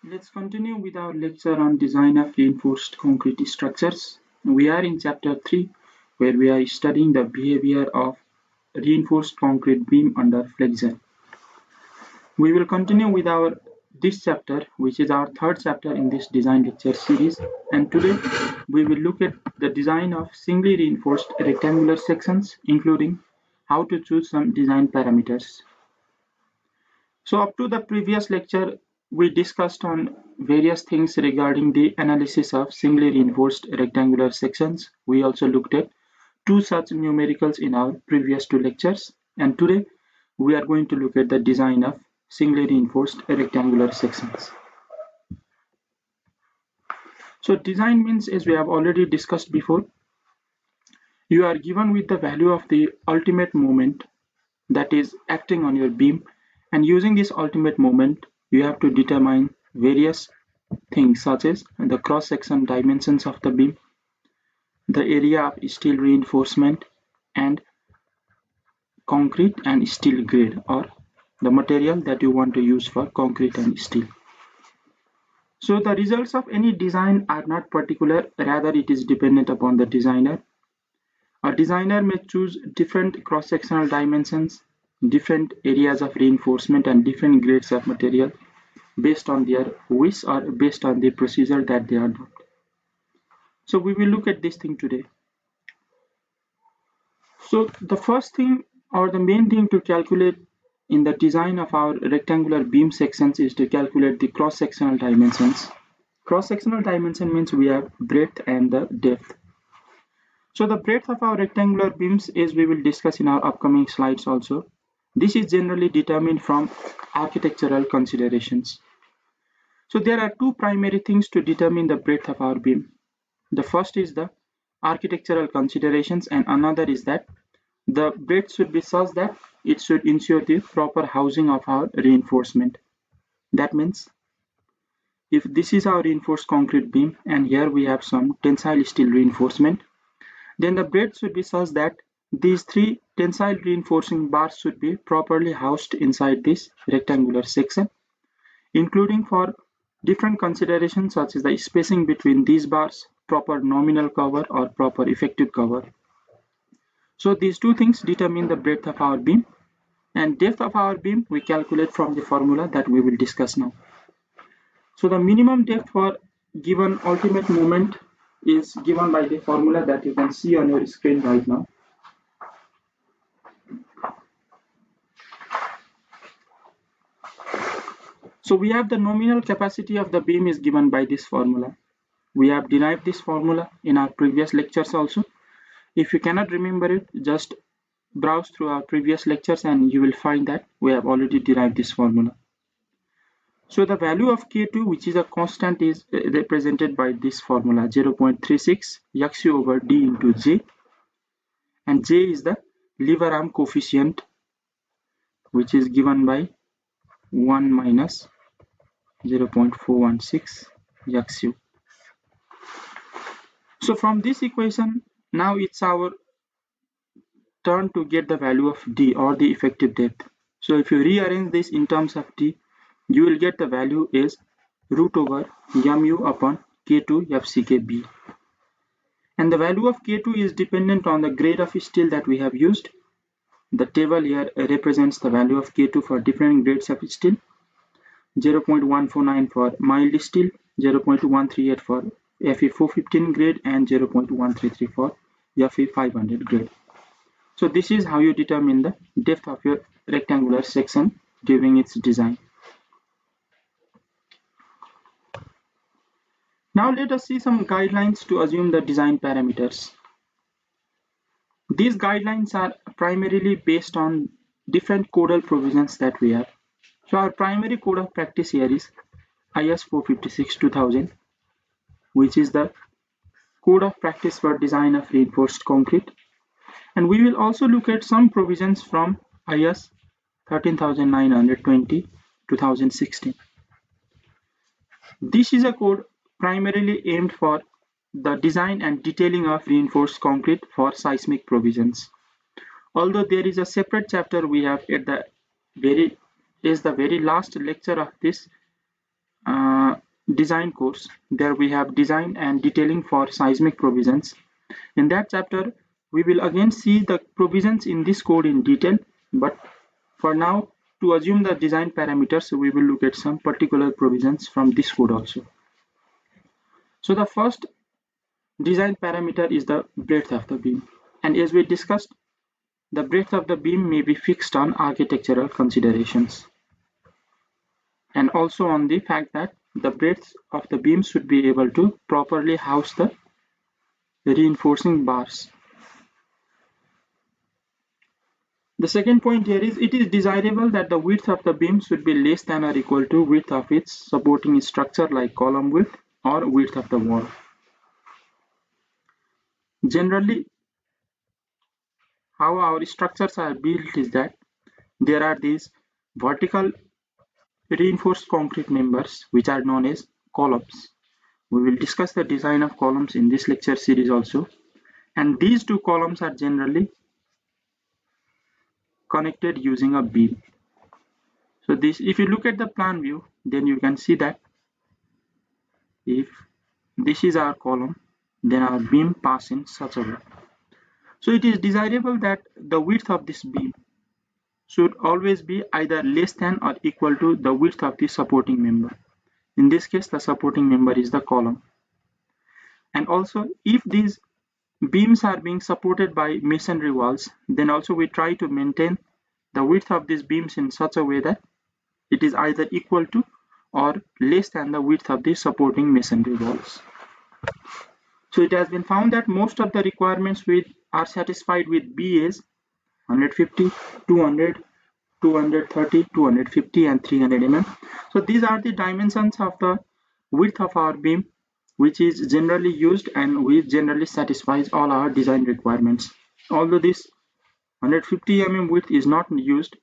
Let's continue with our lecture on design of reinforced concrete structures. We are in chapter 3 where we are studying the behavior of reinforced concrete beam under flexion. We will continue with this chapter, which is our third chapter in this design lecture series, and today we will look at the design of singly reinforced rectangular sections, including how to choose some design parameters. So up to the previous lecture, we discussed on various things regarding the analysis of singly reinforced rectangular sections. We also looked at two such numericals in our previous two lectures, and today we are going to look at the design of singly reinforced rectangular sections. So design means, as we have already discussed before, you are given with the value of the ultimate moment that is acting on your beam, and using this ultimate moment you have to determine various things such as the cross-section dimensions of the beam, the area of steel reinforcement, and concrete and steel grade, or the material that you want to use for concrete and steel. So the results of any design are not particular, rather it is dependent upon the designer. A designer may choose different cross-sectional dimensions, different areas of reinforcement, and different grades of material based on their wish or based on the procedure that they adopt. So we will look at this thing today. So the first thing or the main thing to calculate in the design of our rectangular beam sections is to calculate the cross-sectional dimensions. Cross-sectional dimension means we have breadth and the depth. So the breadth of our rectangular beams, as we will discuss in our upcoming slides also, this is generally determined from architectural considerations. So there are two primary things to determine the breadth of our beam. The first is the architectural considerations, and another is that the breadth should be such that it should ensure the proper housing of our reinforcement. That means if this is our reinforced concrete beam and here we have some tensile steel reinforcement, then the breadth should be such that these three tensile reinforcing bars should be properly housed inside this rectangular section, including for different considerations such as the spacing between these bars, proper nominal cover or proper effective cover. So these two things determine the breadth of our beam, and depth of our beam we calculate from the formula that we will discuss now. So the minimum depth for given ultimate moment is given by the formula that you can see on your screen right now. So we have the nominal capacity of the beam is given by this formula. We have derived this formula in our previous lectures also. If you cannot remember it, just browse through our previous lectures and you will find that we have already derived this formula. So the value of K2, which is a constant, is represented by this formula 0.36 Xu over D into J, and J is the lever arm coefficient, which is given by 1 minus 0.416 Xu. So from this equation, now it's our turn to get the value of D, or the effective depth. So if you rearrange this in terms of D, you will get the value is root over mu upon K2 FCKB. And the value of K2 is dependent on the grade of steel that we have used. The table here represents the value of K2 for different grades of steel. 0.149 for mild steel, 0.138 for Fe415 grade, and 0.133 for Fe500 grade. So this is how you determine the depth of your rectangular section during its design. Now let us see some guidelines to assume the design parameters. These guidelines are primarily based on different codal provisions that we have. So our primary code of practice here is IS 456-2000, which is the code of practice for design of reinforced concrete. And we will also look at some provisions from IS 13920-2016. This is a code primarily aimed for the design and detailing of reinforced concrete for seismic provisions. Although there is a separate chapter we have at the very last lecture of this design course. There we have design and detailing for seismic provisions. In that chapter, we will again see the provisions in this code in detail, but for now, to assume the design parameters, we will look at some particular provisions from this code also. So the first design parameter is the breadth of the beam. And as we discussed, the breadth of the beam may be fixed on architectural considerations, and also on the fact that the breadth of the beam should be able to properly house the reinforcing bars. The second point here is it is desirable that the width of the beam should be less than or equal to width of its supporting structure like column width or width of the wall. Generally, how our structures are built is that there are these vertical reinforced concrete members which are known as columns. We will discuss the design of columns in this lecture series also, and these two columns are generally connected using a beam. So this, if you look at the plan view, then you can see that if this is our column, then our beam passes in such a way. So it is desirable that the width of this beam should always be either less than or equal to the width of the supporting member. In this case, the supporting member is the column. And also, if these beams are being supported by masonry walls, then also we try to maintain the width of these beams in such a way that it is either equal to or less than the width of the supporting masonry walls. So it has been found that most of the requirements are satisfied with BAs 150, 200, 230, 250 and 300 mm. So these are the dimensions of the width of our beam, which is generally used and which generally satisfies all our design requirements. Although this 150 mm width is not used,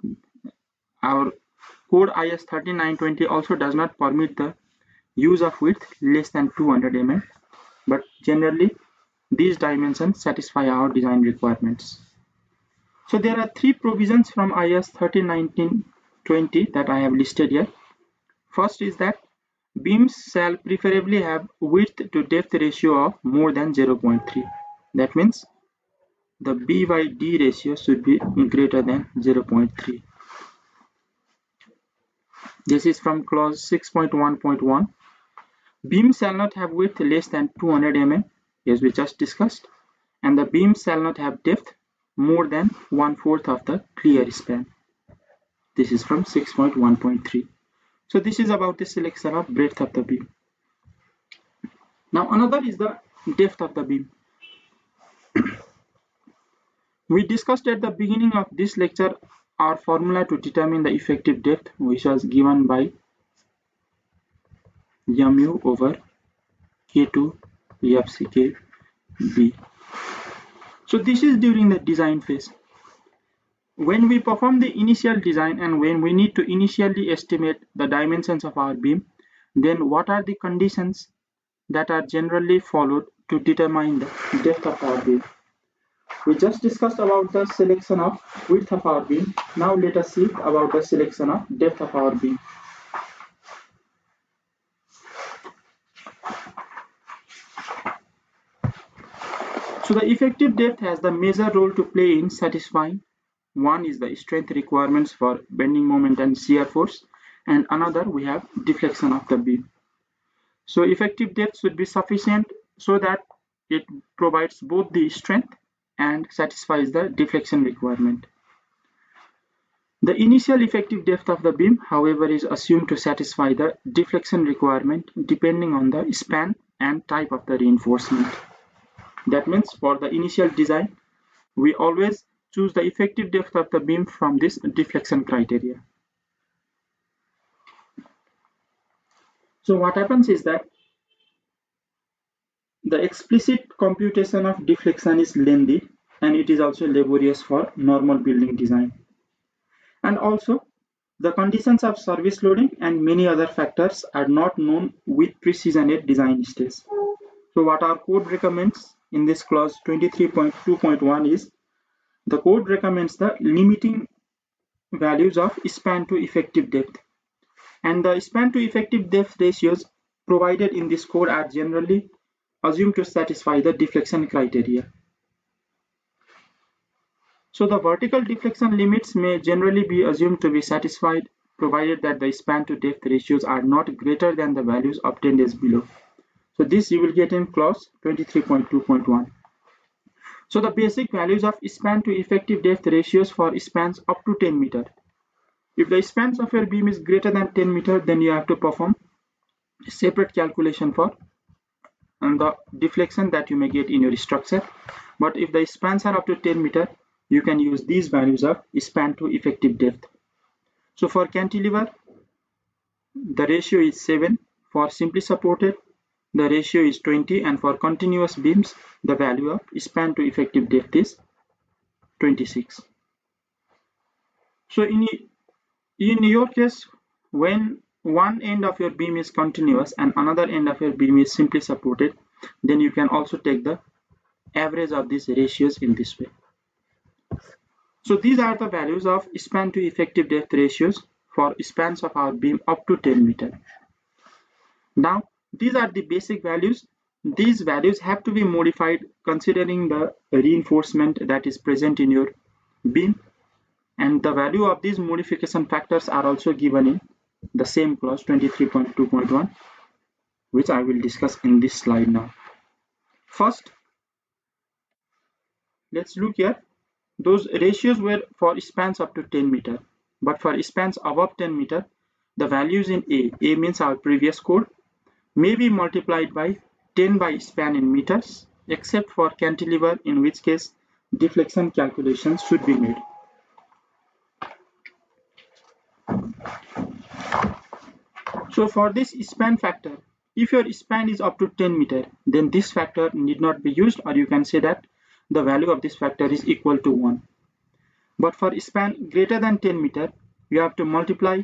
our code IS 13920 also does not permit the use of width less than 200 mm, but generally these dimensions satisfy our design requirements. So there are three provisions from IS 13920 that I have listed here. First is that beams shall preferably have width to depth ratio of more than 0.3. That means the B by D ratio should be greater than 0.3. This is from clause 6.1.1. Beam shall not have width less than 200 mm, as we just discussed, and the beam shall not have depth more than 1/4 of the clear span. This is from 6.1.3. So this is about the selection of breadth of the beam. Now another is the depth of the beam. We discussed at the beginning of this lecture our formula to determine the effective depth, which was given by mu over K2 FCK B. So this is during the design phase. When we perform the initial design and when we need to initially estimate the dimensions of our beam, then what are the conditions that are generally followed to determine the depth of our beam? We just discussed about the selection of width of our beam. Now let us see about the selection of depth of our beam. So the effective depth has the major role to play in satisfying. One is the strength requirements for bending moment and shear force, and another we have deflection of the beam. So effective depth should be sufficient so that it provides both the strength and satisfies the deflection requirement. The initial effective depth of the beam, however, is assumed to satisfy the deflection requirement depending on the span and type of the reinforcement. That means for the initial design, we always choose the effective depth of the beam from this deflection criteria. So what happens is that the explicit computation of deflection is lengthy and it is also laborious for normal building design. And also, the conditions of service loading and many other factors are not known with precision at design stage. So what our code recommends in this clause 23.2.1 is the code recommends the limiting values of span to effective depth. And the span to effective depth ratios provided in this code are generally assumed to satisfy the deflection criteria. So the vertical deflection limits may generally be assumed to be satisfied provided that the span to depth ratios are not greater than the values obtained as below. So this you will get in clause 23.2.1. So the basic values of span to effective depth ratios for spans up to 10 meter. If the spans of your beam is greater than 10 meter, then you have to perform a separate calculation for the deflection that you may get in your structure. But if the spans are up to 10 meter, you can use these values of span to effective depth. So for cantilever, the ratio is 7. For simply supported, the ratio is 20, and for continuous beams, the value of span to effective depth is 26. So in your case, when one end of your beam is continuous and another end of your beam is simply supported, then you can also take the average of these ratios in this way. So these are the values of span to effective depth ratios for spans of our beam up to 10 meter. Now these are the basic values. These values have to be modified considering the reinforcement that is present in your beam, and the value of these modification factors are also given in the same clause 23.2.1, which I will discuss in this slide now. First, let's look at those ratios were for spans up to 10 meter, but for spans above 10 meter, the values in A means our previous code, may be multiplied by 10 by span in meters, except for cantilever, in which case deflection calculations should be made. So for this span factor, if your span is up to 10 meter, then this factor need not be used, or you can say that the value of this factor is equal to 1. But for span greater than 10 meter, you have to multiply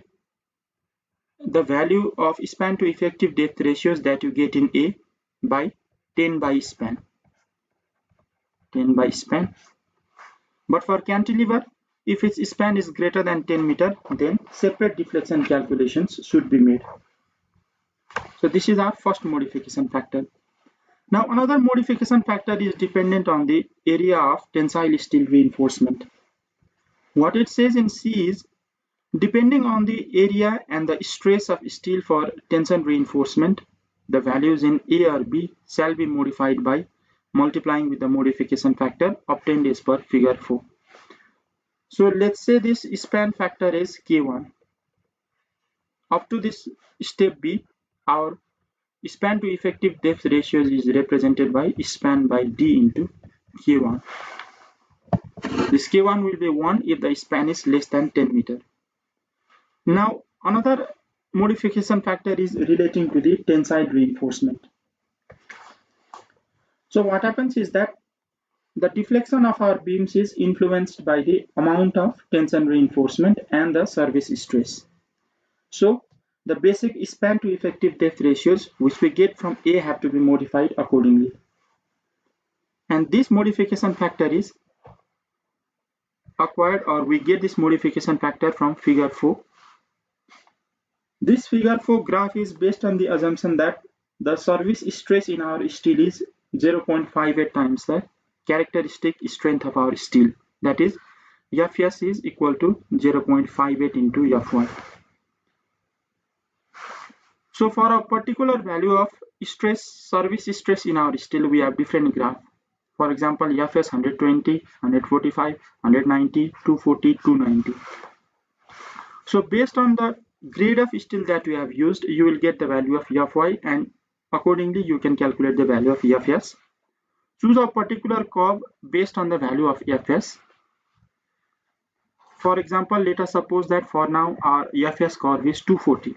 the value of span to effective depth ratios that you get in A by 10 by span. 10 by span. But for cantilever, if its span is greater than 10 meter, then separate deflection calculations should be made. So this is our first modification factor. Now another modification factor is dependent on the area of tensile steel reinforcement. What it says in C is, depending on the area and the stress of steel for tension reinforcement, the values in A or B shall be modified by multiplying with the modification factor obtained as per figure 4. So let's say this span factor is K1. Up to this step B, our span to effective depth ratios is represented by span by D into K1. This K1 will be 1 if the span is less than 10 meter. Now another modification factor is relating to the tensile reinforcement. So what happens is that the deflection of our beams is influenced by the amount of tension reinforcement and the service stress. So the basic span to effective depth ratios which we get from A have to be modified accordingly. And this modification factor is acquired, or we get this modification factor from figure 4. This figure 4 graph is based on the assumption that the service stress in our steel is 0.58 times the characteristic strength of our steel. That is, Fs is equal to 0.58 into Fy. So for a particular value of stress, service stress in our steel, we have different graph. For example, Fs 120, 145, 190, 240, 290. So based on the grade of steel that you have used, you will get the value of Fy, and accordingly you can calculate the value of Fs. Choose a particular curve based on the value of Fs. For example, let us suppose that for now our Fs curve is 240.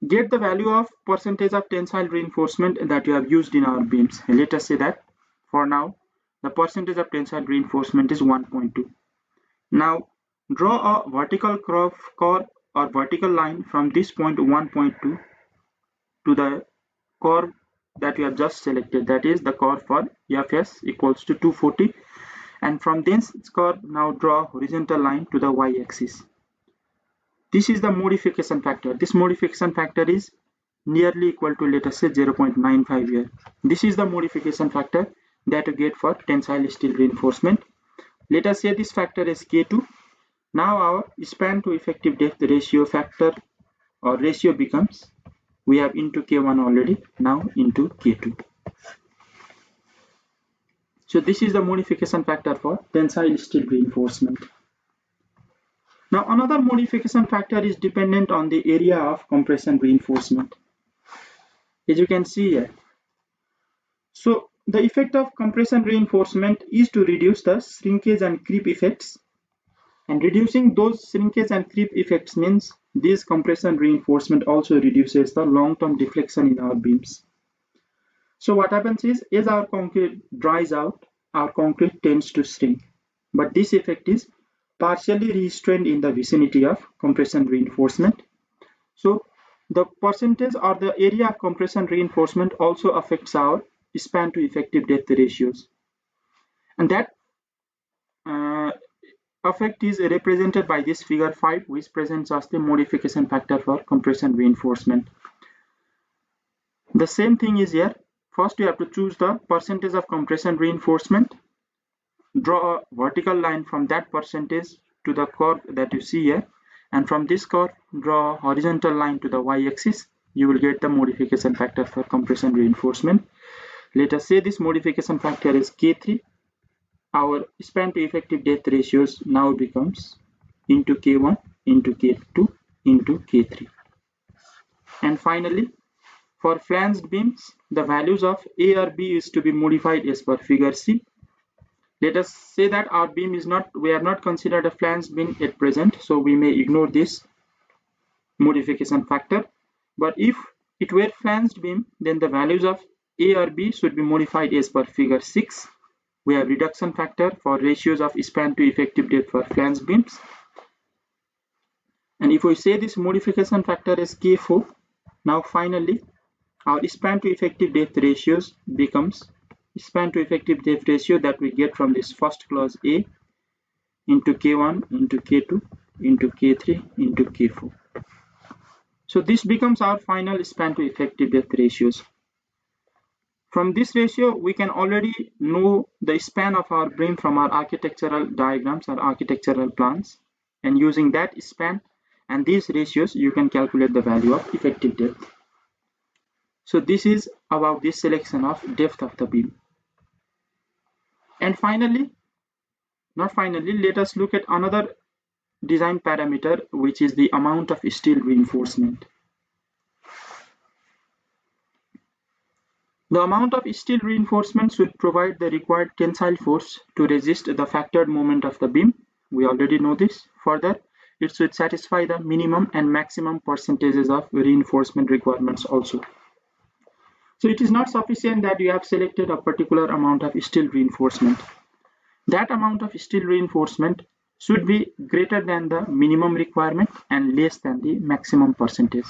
Get the value of percentage of tensile reinforcement that you have used in our beams. Let us say that for now the percentage of tensile reinforcement is 1.2. Now draw a vertical curve or vertical line from this point 1.2 to the curve that we have just selected, that is the curve for Fs equals to 240, and from this curve now draw a horizontal line to the y-axis. This is the modification factor. This modification factor is nearly equal to, let us say, 0.95 here. This is the modification factor that you get for tensile steel reinforcement. Let us say this factor is K2. Now our span to effective depth ratio factor or ratio becomes, we have into K1 already, now into K2. So this is the modification factor for tensile steel reinforcement. Now another modification factor is dependent on the area of compression reinforcement, as you can see here. So the effect of compression reinforcement is to reduce the shrinkage and creep effects, and reducing those shrinkage and creep effects means this compression reinforcement also reduces the long-term deflection in our beams. So what happens is, as our concrete dries out, our concrete tends to shrink, but this effect is partially restrained in the vicinity of compression reinforcement. So the percentage or the area of compression reinforcement also affects our span to effective depth ratios, and that effect is represented by this figure 5, which presents us the modification factor for compression reinforcement. The same thing is here. First you have to choose the percentage of compression reinforcement, draw a vertical line from that percentage to the curve that you see here, and from this curve draw a horizontal line to the y-axis. You will get the modification factor for compression reinforcement. Let us say this modification factor is K3. Our span to effective depth ratios now becomes into K1, into K2, into K3. And finally, for flanged beams, the values of A or B is to be modified as per figure C. Let us say that our beam is not, we have not considered a flanged beam at present, so we may ignore this modification factor. But if it were flanged beam, then the values of A or B should be modified as per figure 6. We have reduction factor for ratios of span to effective depth for flanged beams. And if we say this modification factor is K4, now finally our span to effective depth ratios becomes span to effective depth ratio that we get from this first clause A into K1, into K2, into K3, into K4. So this becomes our final span to effective depth ratios. From this ratio, we can already know the span of our beam from our architectural diagrams or architectural plans, and using that span and these ratios, you can calculate the value of effective depth. So this is about this selection of depth of the beam. And finally, let us look at another design parameter, which is the amount of steel reinforcement. The amount of steel reinforcement should provide the required tensile force to resist the factored moment of the beam. We already know this. Further, it should satisfy the minimum and maximum percentages of reinforcement requirements also. So it is not sufficient that you have selected a particular amount of steel reinforcement. That amount of steel reinforcement should be greater than the minimum requirement and less than the maximum percentage.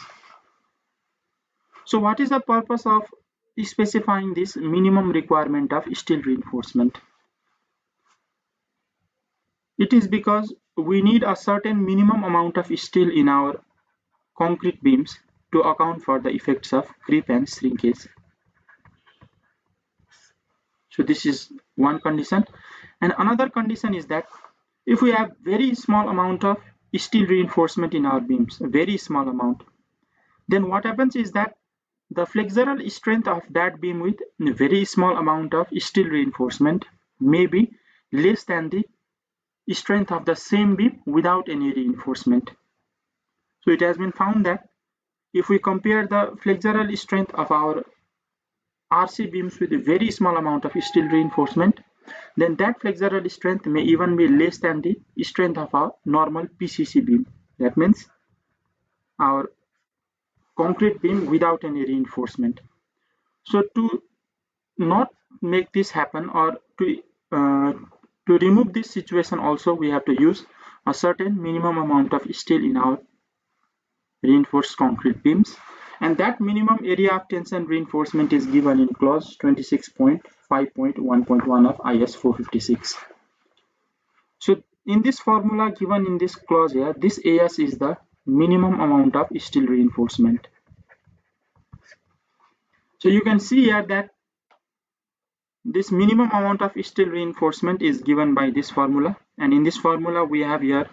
So what is the purpose of specifying this minimum requirement of steel reinforcement? It is because we need a certain minimum amount of steel in our concrete beams to account for the effects of creep and shrinkage. So this is one condition. And another condition is that if we have very small amount of steel reinforcement in our beams, a very small amount, then what happens is that the flexural strength of that beam with a very small amount of steel reinforcement may be less than the strength of the same beam without any reinforcement. So it has been found that if we compare the flexural strength of our RC beams with a very small amount of steel reinforcement, then that flexural strength may even be less than the strength of our normal PCC beam. That means our concrete beam without any reinforcement. So to not make this happen, or to remove this situation also, we have to use a certain minimum amount of steel in our reinforced concrete beams, and that minimum area of tension reinforcement is given in clause 26.5.1.1 of IS 456. So in this formula given in this clause here, this AS is the minimum amount of steel reinforcement. So you can see here that this minimum amount of steel reinforcement is given by this formula, and in this formula we have here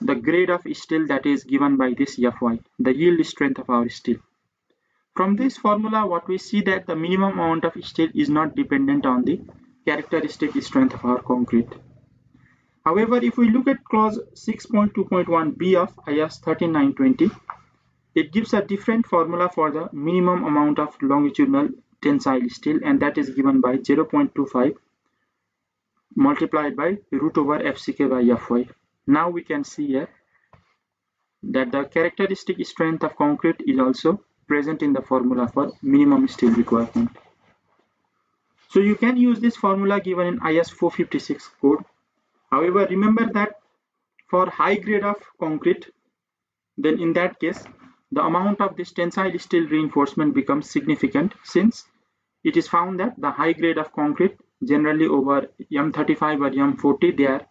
the grade of steel that is given by this Fy, the yield strength of our steel. From this formula, what we see that the minimum amount of steel is not dependent on the characteristic strength of our concrete. However, if we look at clause 6.2.1b of IS 13920, it gives a different formula for the minimum amount of longitudinal tensile steel, and that is given by 0.25 multiplied by root over FCK by Fy. Now we can see here that the characteristic strength of concrete is also present in the formula for minimum steel requirement. So you can use this formula given in IS 456 code. However, remember that for high grade of concrete, then in that case, the amount of this tensile steel reinforcement becomes significant, since it is found that the high grade of concrete, generally over M35 or M40, they are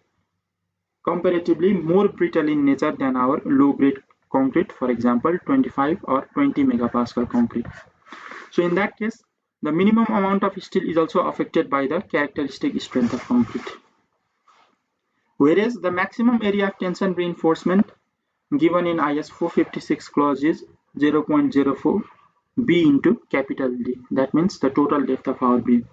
comparatively more brittle in nature than our low grade concrete, for example 25 or 20 megapascal concrete. So in that case, the minimum amount of steel is also affected by the characteristic strength of concrete. Whereas the maximum area of tension reinforcement given in IS 456 clause is 0.04 B into capital D. That means the total depth of our beam.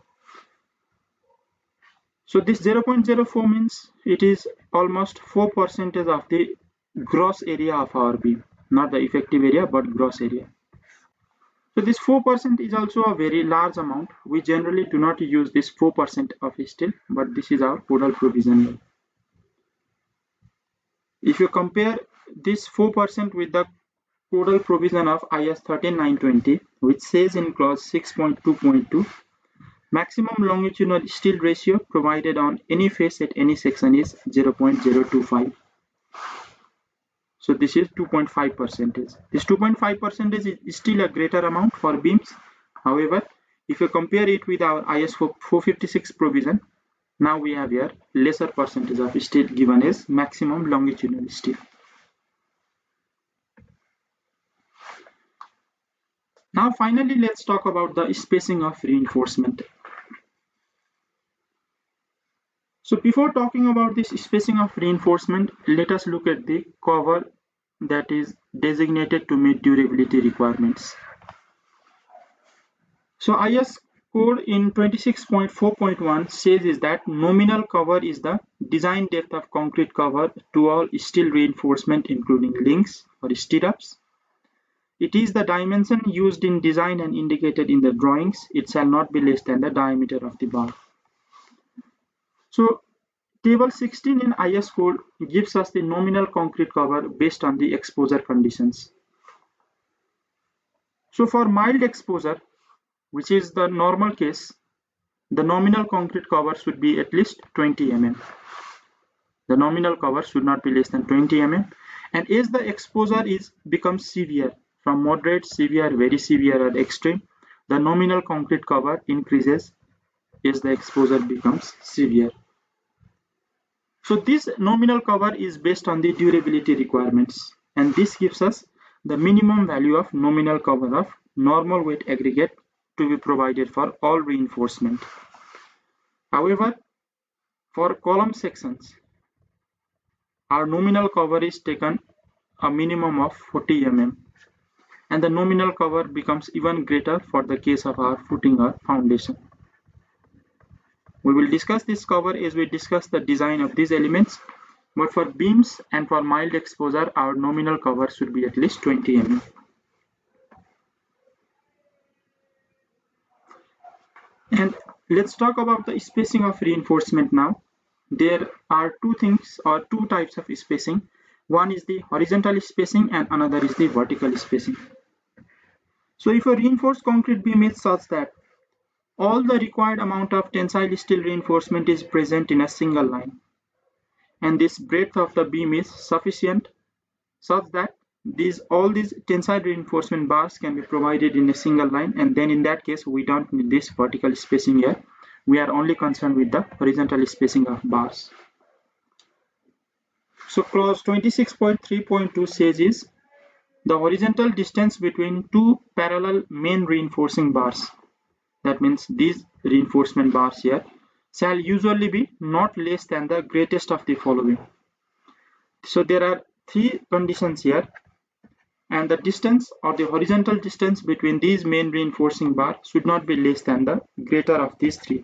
So this 0.04 means it is almost 4% of the gross area of our beam, not the effective area but gross area. So this 4% is also a very large amount. We generally do not use this 4% of steel, but this is our Codal provision. If you compare this 4% with the Codal provision of IS 13920, which says in clause 6.2.2, maximum longitudinal steel ratio provided on any face at any section is 0.025. So this is 2.5%. This 2.5% is still a greater amount for beams. However, if you compare it with our IS 456 provision, now we have here lesser percentage of steel given as maximum longitudinal steel. Now finally, let's talk about the spacing of reinforcement. So before talking about this spacing of reinforcement, let us look at the cover that is designated to meet durability requirements. So IS code in 26.4.1 says is that nominal cover is the design depth of concrete cover to all steel reinforcement including links or stirrups. It is the dimension used in design and indicated in the drawings. It shall not be less than the diameter of the bar. So table 16 in IS code gives us the nominal concrete cover based on the exposure conditions. So for mild exposure, which is the normal case, the nominal concrete cover should be at least 20 mm. The nominal cover should not be less than 20 mm. And as the exposure becomes severe, from moderate, severe, very severe, or extreme, the nominal concrete cover increases as the exposure becomes severe. So this nominal cover is based on the durability requirements, and this gives us the minimum value of nominal cover of normal weight aggregate to be provided for all reinforcement. However, for column sections, our nominal cover is taken a minimum of 40 mm, and the nominal cover becomes even greater for the case of our footing or foundation. We will discuss this cover as we discuss the design of these elements, but for beams and for mild exposure, our nominal cover should be at least 20 mm. And let's talk about the spacing of reinforcement now. There are two things or two types of spacing. One is the horizontal spacing and another is the vertical spacing. So if a reinforced concrete beam is such that all the required amount of tensile steel reinforcement is present in a single line, and this breadth of the beam is sufficient such that all these tensile reinforcement bars can be provided in a single line, and then in that case we don't need this vertical spacing here. We are only concerned with the horizontal spacing of bars. So clause 26.3.2 says is the horizontal distance between two parallel main reinforcing bars, that means these reinforcement bars here, shall usually be not less than the greatest of the following. So there are three conditions here, and the distance or the horizontal distance between these main reinforcing bars should not be less than the greater of these three.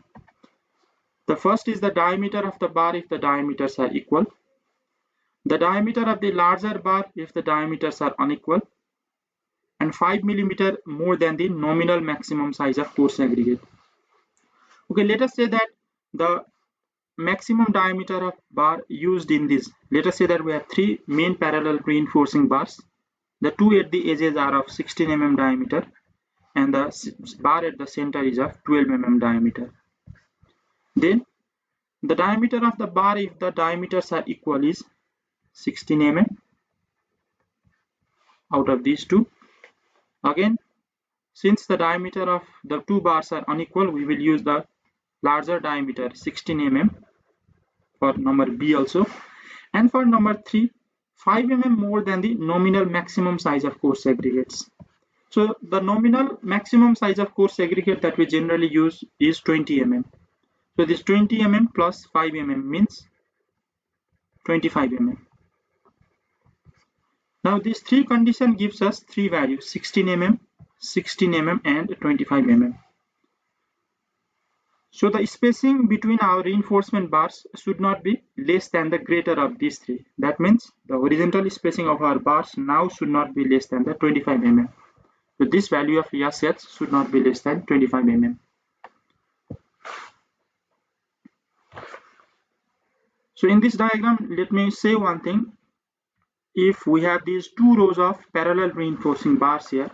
The first is the diameter of the bar if the diameters are equal, the diameter of the larger bar if the diameters are unequal, and 5 mm more than the nominal maximum size of coarse aggregate. Okay, let us say that the maximum diameter of bar used in this, let us say that we have three main parallel reinforcing bars. The two at the edges are of 16 mm diameter and the bar at the center is of 12 mm diameter. Then the diameter of the bar if the diameters are equal is 16 mm out of these two. Again, since the diameter of the two bars are unequal, we will use the larger diameter 16 mm for number B also. And for number 3, 5 mm more than the nominal maximum size of coarse aggregates. So the nominal maximum size of coarse aggregate that we generally use is 20 mm. So this 20 mm plus 5 mm means 25 mm. Now this three condition gives us three values: 16 mm, 16 mm and 25 mm. So the spacing between our reinforcement bars should not be less than the greater of these three. That means the horizontal spacing of our bars now should not be less than the 25 mm. So this value of ESH should not be less than 25 mm. So in this diagram, let me say one thing. If we have these two rows of parallel reinforcing bars here,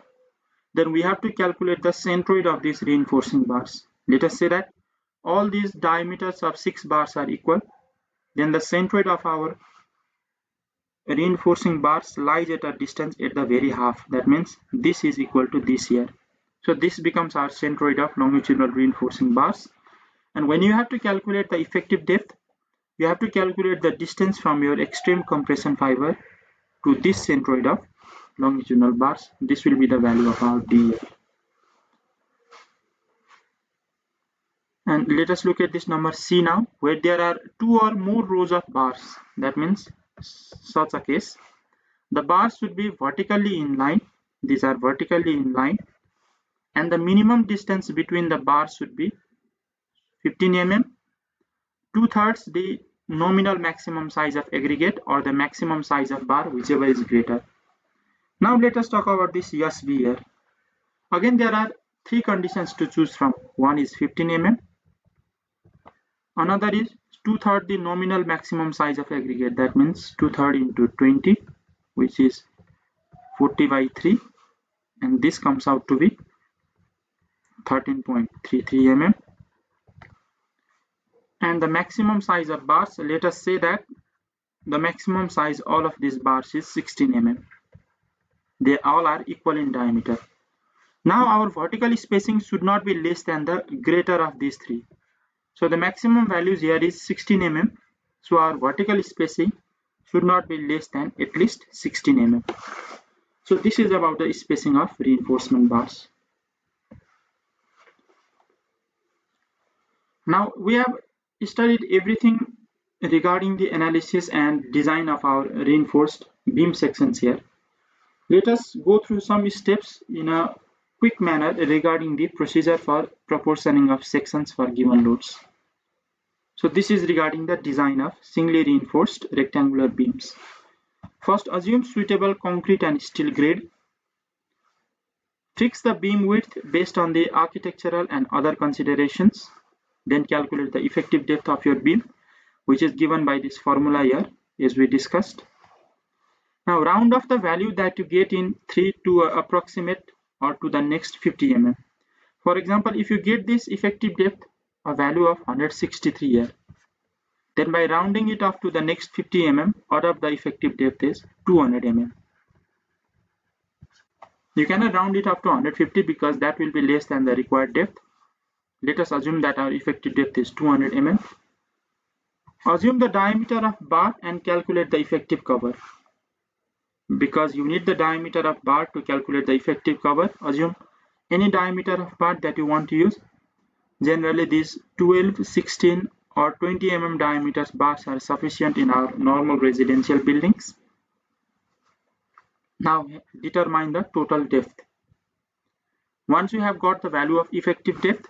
then we have to calculate the centroid of these reinforcing bars. Let us say that all these diameters of 6 bars are equal, then the centroid of our reinforcing bars lies at a distance at the very half. That means this is equal to this here. So this becomes our centroid of longitudinal reinforcing bars. And when you have to calculate the effective depth, you have to calculate the distance from your extreme compression fiber to this centroid of longitudinal bars. This will be the value of our D here. And let us look at this number C now, where there are two or more rows of bars. That means such a case, the bars should be vertically in line. These are vertically in line, and the minimum distance between the bars should be 15 mm, 2/3 the nominal maximum size of aggregate or the maximum size of bar, whichever is greater. Now let us talk about this USB here. Again, there are three conditions to choose from. One is 15 mm, another is 2/3 the nominal maximum size of aggregate. That means 2/3 into 20, which is 40/3, and this comes out to be 13.33 mm. And the maximum size of bars, let us say that the maximum size all of these bars is 16 mm. They all are equal in diameter. Now our vertical spacing should not be less than the greater of these three. So the maximum values here is 16 mm. So our vertical spacing should not be less than at least 16 mm. So this is about the spacing of reinforcement bars. Now we have studied everything regarding the analysis and design of our reinforced beam sections here. Let us go through some steps in a quick manner regarding the procedure for proportioning of sections for given loads. So this is regarding the design of singly reinforced rectangular beams. First, assume suitable concrete and steel grade. Fix the beam width based on the architectural and other considerations. Then calculate the effective depth of your beam, which is given by this formula here, as we discussed. Now round off the value that you get in 3 to approximate or to the next 50 mm. For example, if you get this effective depth, a value of 163 here, then by rounding it off to the next 50 mm, out of the effective depth is 200 mm. You cannot round it up to 150 because that will be less than the required depth. Let us assume that our effective depth is 200 mm. Assume the diameter of bar and calculate the effective cover. Because you need the diameter of bar to calculate the effective cover, assume any diameter of bar that you want to use. Generally, these 12, 16 or 20 mm diameter bars are sufficient in our normal residential buildings. Now determine the total depth. Once you have got the value of effective depth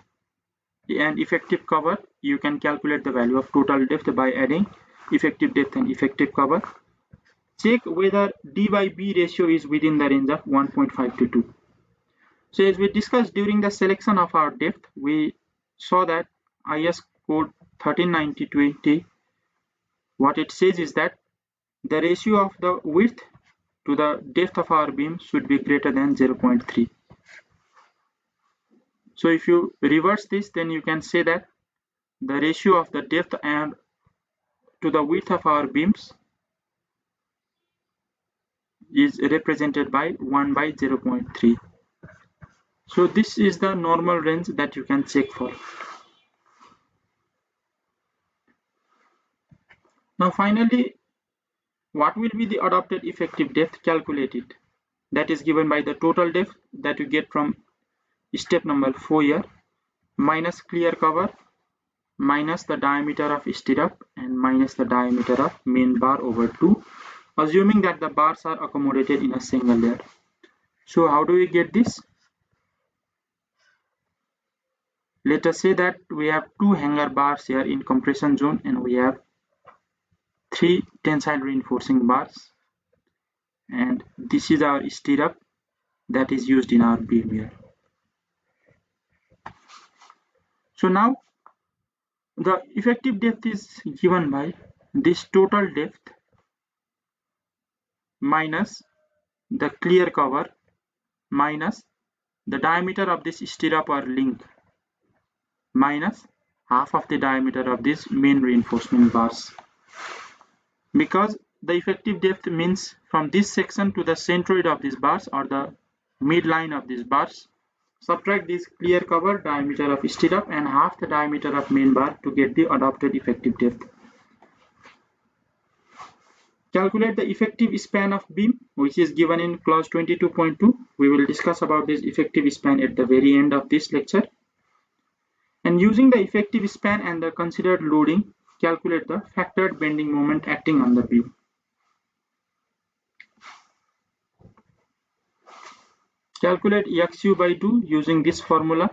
and effective cover, you can calculate the value of total depth by adding effective depth and effective cover. Check whether D by B ratio is within the range of 1.5 to 2. So as we discussed during the selection of our depth, we saw that IS code 139020, what it says is that the ratio of the width to the depth of our beam should be greater than 0.3. So if you reverse this, then you can say that the ratio of the depth and to the width of our beams is represented by 1 by 0.3. So this is the normal range that you can check for. Now finally, what will be the adopted effective depth calculated? That is given by the total depth that you get from step number 4 here, minus clear cover, minus the diameter of stirrup, and minus the diameter of main bar over 2, assuming that the bars are accommodated in a single layer. So how do we get this? Let us say that we have 2 hanger bars here in compression zone and we have 3 tensile reinforcing bars, and this is our stirrup that is used in our beam here. So now the effective depth is given by this total depth minus the clear cover minus the diameter of this stirrup or link minus half of the diameter of these main reinforcement bars. Because the effective depth means from this section to the centroid of these bars or the midline of these bars, subtract this clear cover, diameter of stirrup, and half the diameter of main bar to get the adopted effective depth. Calculate the effective span of beam, which is given in clause 22.2. We will discuss about this effective span at the very end of this lecture. And using the effective span and the considered loading, calculate the factored bending moment acting on the beam. Calculate xu by 2 using this formula.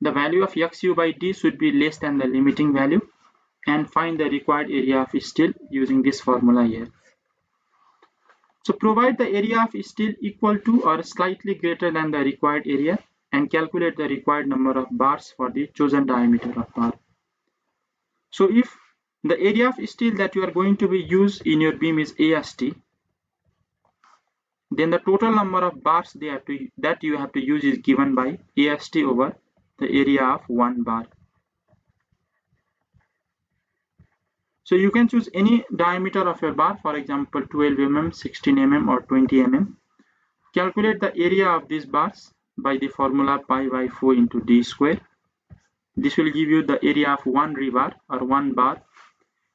The value of xu by d should be less than the limiting value, and find the required area of steel using this formula here. So provide the area of steel equal to or slightly greater than the required area and calculate the required number of bars for the chosen diameter of bar. So if the area of steel that you are going to be used in your beam is AST, then the total number of bars that you have to use is given by AST over the area of one bar. So you can choose any diameter of your bar, for example 12 mm, 16 mm or 20 mm. Calculate the area of these bars by the formula pi by 4 into d square. This will give you the area of one rebar or one bar,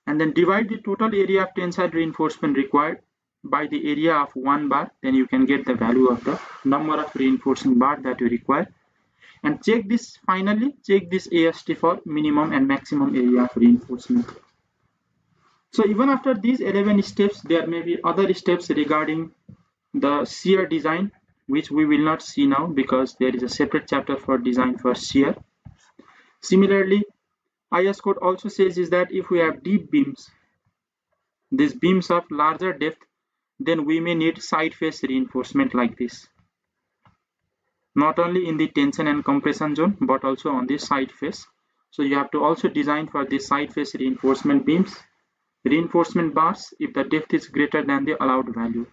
and then divide the total area of tensile reinforcement required by the area of one bar. Then you can get the value of the number of reinforcing bar that you require, and check this. Finally check this AST for minimum and maximum area of reinforcement. So even after these 11 steps, there may be other steps regarding the shear design, which we will not see now because there is a separate chapter for design for shear. Similarly, IS code also says is that if we have deep beams, these beams of larger depth, then we may need side face reinforcement like this, not only in the tension and compression zone but also on the side face. So you have to also design for the side face reinforcement beams, reinforcement bars if the depth is greater than the allowed value.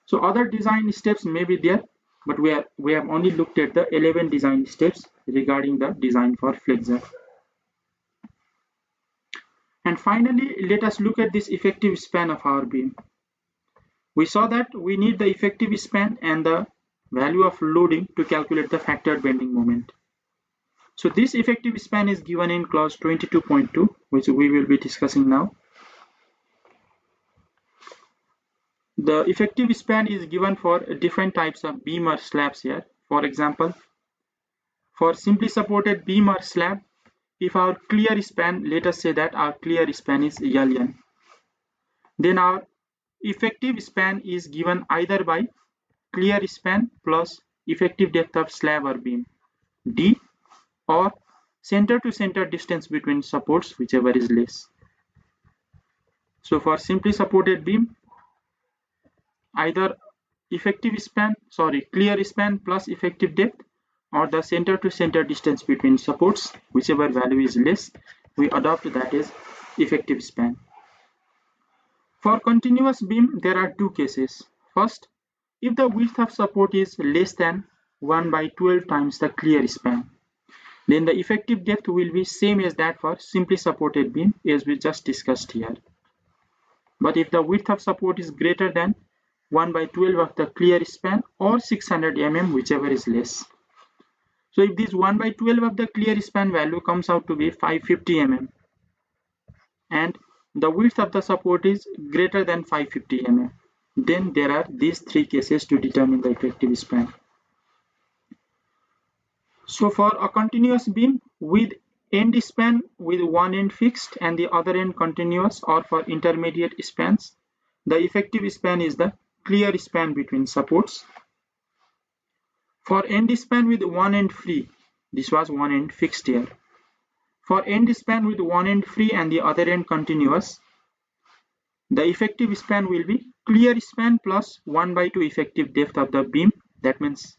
So other design steps may be there, but we have only looked at the 11 design steps regarding the design for flexor. And finally, let us look at this effective span of our beam. We saw that we need the effective span and the value of loading to calculate the factored bending moment. So this effective span is given in clause 22.2, which we will be discussing now. The effective span is given for different types of beam or slabs here. For example, for simply supported beam or slab, if our clear span, let us say that our clear span is Ln, then our effective span is given either by clear span plus effective depth of slab or beam d, or center to center distance between supports, whichever is less. So for simply supported beam, either clear span plus effective depth, or the center to center distance between supports, whichever value is less, we adopt that as effective span. For continuous beam, there are two cases. First, if the width of support is less than 1 by 12 times the clear span, then the effective depth will be same as that for simply supported beam, as we just discussed here. But if the width of support is greater than 1 by 12 of the clear span or 600 mm, whichever is less. So if this 1 by 12 of the clear span value comes out to be 550 mm and the width of the support is greater than 550 mm, then there are these three cases to determine the effective span. So for a continuous beam with end span with one end fixed and the other end continuous, or for intermediate spans, the effective span is the clear span between supports. For end span with one end free, this was one end fixed here. For end span with one end free and the other end continuous, the effective span will be clear span plus 1 by 2 effective depth of the beam. That means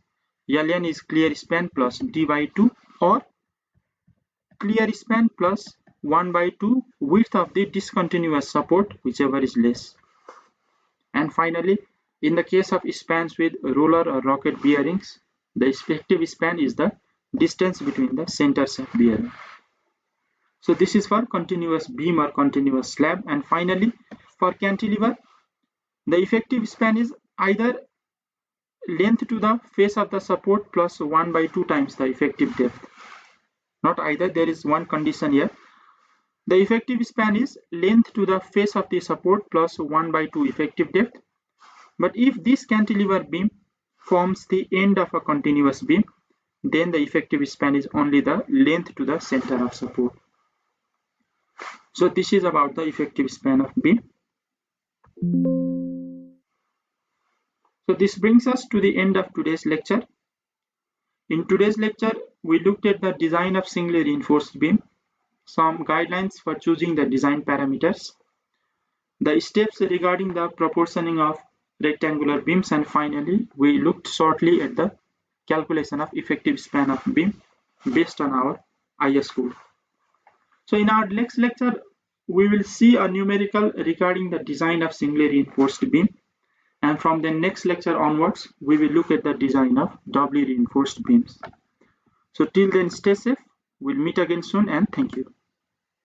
Ln is clear span plus d by 2, or clear span plus 1 by 2 width of the discontinuous support, whichever is less. And finally, in the case of spans with roller or rocket bearings, the effective span is the distance between the centers of bearing. So this is for continuous beam or continuous slab. And finally, for cantilever, the effective span is either length to the face of the support plus 1 by 2 times the effective depth. Not either, there is one condition here. The effective span is length to the face of the support plus 1 by 2 effective depth. But if this cantilever beam forms the end of a continuous beam, then the effective span is only the length to the center of support. So this is about the effective span of beam. So this brings us to the end of today's lecture. In today's lecture, we looked at the design of singly reinforced beam, some guidelines for choosing the design parameters, the steps regarding the proportioning of rectangular beams, and finally, we looked shortly at the calculation of effective span of beam based on our IS code. So in our next lecture, we will see a numerical regarding the design of singly reinforced beam. And from the next lecture onwards, we will look at the design of doubly reinforced beams. So till then, stay safe. We'll meet again soon, and thank you.